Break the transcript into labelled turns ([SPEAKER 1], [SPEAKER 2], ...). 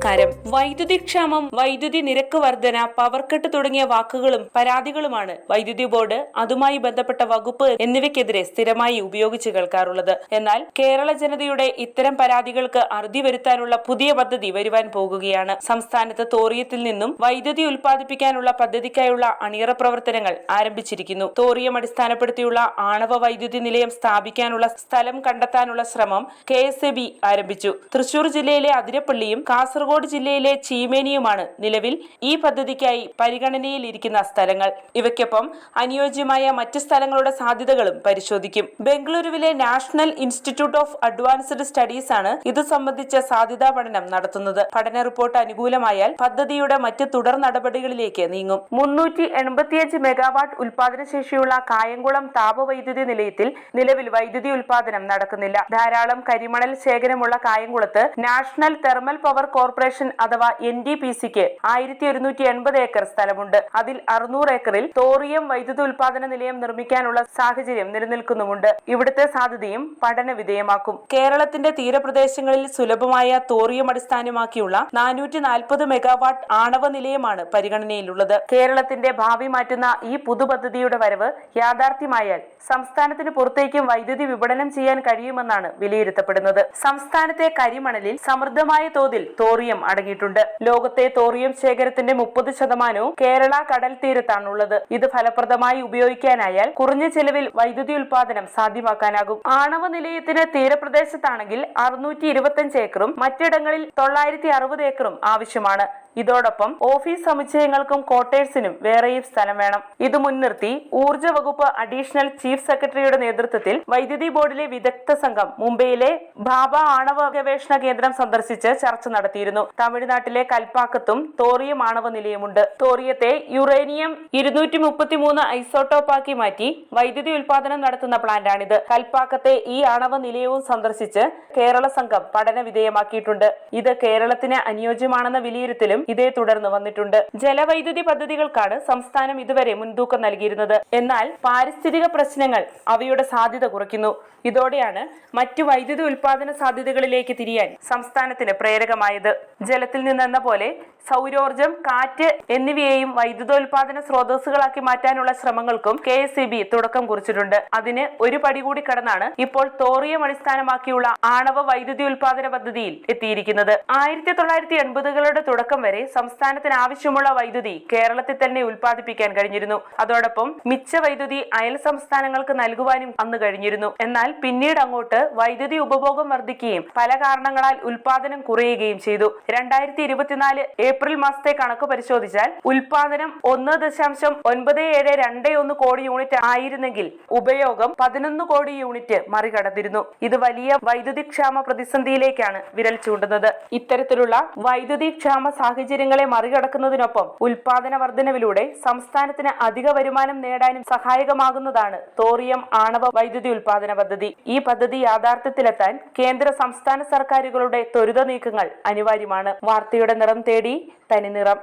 [SPEAKER 1] നമസ്കാരം. വൈദ്യുതി ക്ഷാമം, വൈദ്യുതി നിരക്ക് വർധന, പവർ കട്ട് തുടങ്ങിയ വാക്കുകളും പരാതികളുമാണ് വൈദ്യുതി ബോർഡ്, അതുമായി ബന്ധപ്പെട്ട വകുപ്പ് എന്നിവയ്ക്കെതിരെ സ്ഥിരമായി ഉപയോഗിച്ച് കേൾക്കാറുള്ളത്. എന്നാൽ കേരള ജനതയുടെ ഇത്തരം പരാതികൾക്ക് അറുതി വരുത്താനുള്ള പുതിയ പദ്ധതി വരുവാൻ പോകുകയാണ്. സംസ്ഥാനത്ത് തോറിയത്തിൽ നിന്നും വൈദ്യുതി ഉൽപ്പാദിപ്പിക്കാനുള്ള പദ്ധതിക്കായുള്ള അണിയറ പ്രവർത്തനങ്ങൾ ആരംഭിച്ചിരിക്കുന്നു. തോറിയം അടിസ്ഥാനപ്പെടുത്തിയുള്ള ആണവ വൈദ്യുതി നിലയം സ്ഥാപിക്കാനുള്ള സ്ഥലം കണ്ടെത്താനുള്ള ശ്രമം KSEB ആരംഭിച്ചു. തൃശൂർ ജില്ലയിലെ അതിരപ്പള്ളിയും കാസർഗോഡ് ജില്ലയിലെ ചീമേനിയുമാണ് നിലവിൽ ഈ പദ്ധതിക്കായി പരിഗണനയിലിരിക്കുന്ന സ്ഥലങ്ങൾ. ഇവയ്ക്കൊപ്പം അനുയോജ്യമായ മറ്റ് സ്ഥലങ്ങളുടെ സാധ്യതകളും പരിശോധിക്കും. ബംഗളൂരുവിലെ national institute of advanced studies ആണ് ഇത് സംബന്ധിച്ച സാധ്യതാ പഠനം നടത്തുന്നത്. പഠന റിപ്പോർട്ട് അനുകൂലമായാൽ പദ്ധതിയുടെ മറ്റ് തുടർ നടപടികളിലേക്ക് നീങ്ങും. 385 മെഗാവാട്ട് ഉൽപാദനശേഷിയുള്ള കായംകുളം താപവൈദ്യുതി നിലയത്തിൽ നിലവിൽ വൈദ്യുതി ഉൽപാദനം നടക്കുന്നില്ല. ധാരാളം കരിമണൽ ശേഖരമുള്ള കായംകുളത്ത് നാഷണൽ തെർമൽ പവർ കോർപ്പറേഷൻ അഥവാ NTPCക്ക് 1180 ഏക്കർ സ്ഥലമുണ്ട്. അതിൽ 600 ഏക്കറിൽ തോറിയം വൈദ്യുതി ഉൽപാദന നിലയം നിർമ്മിക്കാനുള്ള സാഹചര്യം നിലനിൽക്കുന്നുമുണ്ട്. ഇവിടുത്തെ സാധ്യതയും പഠന വിധേയമാക്കും. കേരളത്തിന്റെ തീരപ്രദേശങ്ങളിൽ സുലഭമായ തോറിയം അടിസ്ഥാനമാക്കിയുള്ള 440 മെഗാവാട്ട് ആണവ നിലയമാണ് പരിഗണനയിലുള്ളത്. കേരളത്തിന്റെ ഭാവി മാറ്റുന്ന ഈ പുതുപദ്ധതിയുടെ വരവ് യാഥാർത്ഥ്യമായാൽ സംസ്ഥാനത്തിന് പുറത്തേക്കും വൈദ്യുതി വിപണനം ചെയ്യാൻ കഴിയുമെന്നാണ് വിലയിരുത്തപ്പെടുന്നത്. സംസ്ഥാനത്തെ കരിമണലിൽ സമൃദ്ധമായ തോതിൽ തോറിയം അടങ്ങിയിട്ടുണ്ട്. ലോകത്തെ തോറിയം ശേഖരത്തിന്റെ 30% കേരള കടൽ തീരത്താണുള്ളത്. ഇത് ഫലപ്രദമായി ഉപയോഗിക്കാനായാൽ കുറഞ്ഞ ചെലവിൽ വൈദ്യുതി ഉൽപാദനം സാധ്യമാക്കാനാകും. ആണവ നിലയത്തിന് തീരപ്രദേശത്താണെങ്കിൽ 625 ഏക്കറും മറ്റിടങ്ങളിൽ 960 ഏക്കറും ആവശ്യമാണ്. ഇതോടൊപ്പം ഓഫീസ് സമുച്ചയങ്ങൾക്കും ക്വാർട്ടേഴ്സിനും വേറെയും സ്ഥലം വേണം. ഇത് മുൻനിർത്തി ഊർജ്ജ വകുപ്പ് അഡീഷണൽ ചീഫ് സെക്രട്ടറിയുടെ നേതൃത്വത്തിൽ വൈദ്യുതി ബോർഡിലെ വിദഗ്ധ സംഘം മുംബൈയിലെ ഭാഭ ആണവ ഗവേഷണ കേന്ദ്രം സന്ദർശിച്ച് ചർച്ച നടത്തിയിരുന്നു. തമിഴ്നാട്ടിലെ കൽപ്പാക്കത്തും തോറിയം ആണവ നിലയമുണ്ട്. തോറിയത്തെ യുറേനിയം 233 ഐസോട്ടോപ്പാക്കി മാറ്റി വൈദ്യുതി ഉൽപാദനം നടത്തുന്ന പ്ലാന്റാണിത്. കൽപ്പാക്കത്തെ ഈ ആണവ നിലയവും സന്ദർശിച്ച് കേരള സംഘം പഠന വിധേയമാക്കിയിട്ടുണ്ട്. ഇത് കേരളത്തിന് അനുയോജ്യമാണെന്ന വിലയിരുത്തലും ഇതേ തുടർന്ന് വന്നിട്ടുണ്ട്. ജലവൈദ്യുതി പദ്ധതികൾക്കാണ് സംസ്ഥാനം ഇതുവരെ മുൻതൂക്കം നൽകിയിരുന്നത്. എന്നാൽ പാരിസ്ഥിതിക പ്രശ്നങ്ങൾ അവയുടെ സാധ്യത കുറയ്ക്കുന്നു. ഇതോടെയാണ് മറ്റു വൈദ്യുതി ഉൽപാദന സാധ്യതകളിലേക്ക് തിരിയാൻ സംസ്ഥാനത്തിന് പ്രേരകമായത്. ജലത്തിൽ നിന്നെന്ന പോലെ സൗരോർജം, കാറ്റ് എന്നിവയെയും വൈദ്യുതോൽപാദന സ്രോതസ്സുകളാക്കി മാറ്റാനുള്ള ശ്രമങ്ങൾക്കും KSEB തുടക്കം കുറിച്ചിട്ടുണ്ട്. അതിന് ഒരു പടി കൂടി കടന്നാണ് ഇപ്പോൾ തോറിയം അടിസ്ഥാനമാക്കിയുള്ള ആണവ വൈദ്യുതി ഉൽപാദന പദ്ധതിയിൽ എത്തിയിരിക്കുന്നത്. 1980കളുടെ തുടക്കം വരെ സംസ്ഥാനത്തിന് ആവശ്യമുള്ള വൈദ്യുതി കേരളത്തിൽ തന്നെ ഉൽപ്പാദിപ്പിക്കാൻ കഴിഞ്ഞിരുന്നു. അതോടൊപ്പം മിച്ച വൈദ്യുതി അയൽ സംസ്ഥാനങ്ങൾക്ക് നൽകുവാനും അന്ന് കഴിഞ്ഞിരുന്നു. എന്നാൽ പിന്നീട് അങ്ങോട്ട് വൈദ്യുതി ഉപഭോഗം വർദ്ധിക്കുകയും പല കാരണങ്ങളാൽ ഉൽപാദനം കുറയുകയും ചെയ്തു. 2024 ഏപ്രിൽ മാസത്തെ കണക്ക് പരിശോധിച്ചാൽ ഉൽപാദനം 1.97221 കോടി യൂണിറ്റ് ആയിരുന്നെങ്കിൽ ഉപയോഗം 11 കോടി യൂണിറ്റ് മറികടന്നിരുന്നു. ഇത് വലിയ വൈദ്യുതി ക്ഷാമ പ്രതിസന്ധിയിലേക്കാണ് വിരൽ ചൂണ്ടുന്നത്. ഇത്തരത്തിലുള്ള വൈദ്യുതി ക്ഷാമ സാഹചര്യങ്ങളെ മറികടക്കുന്നതിനൊപ്പം ഉൽപാദന വർധനവിലൂടെ സംസ്ഥാനത്തിന് അധിക വരുമാനം നേടാനും സഹായകമാകുന്നതാണ് തോറിയം ആണവ വൈദ്യുതി ഉൽപാദന പദ്ധതി. ഈ പദ്ധതി യാഥാർത്ഥ്യത്തിലെത്താൻ കേന്ദ്ര സംസ്ഥാന സർക്കാരുകളുടെ ത്വരിത നീക്കങ്ങൾ അനിവാര്യമാണ്. വാർത്തയുടെ നിറം തേടി തനിനിറം.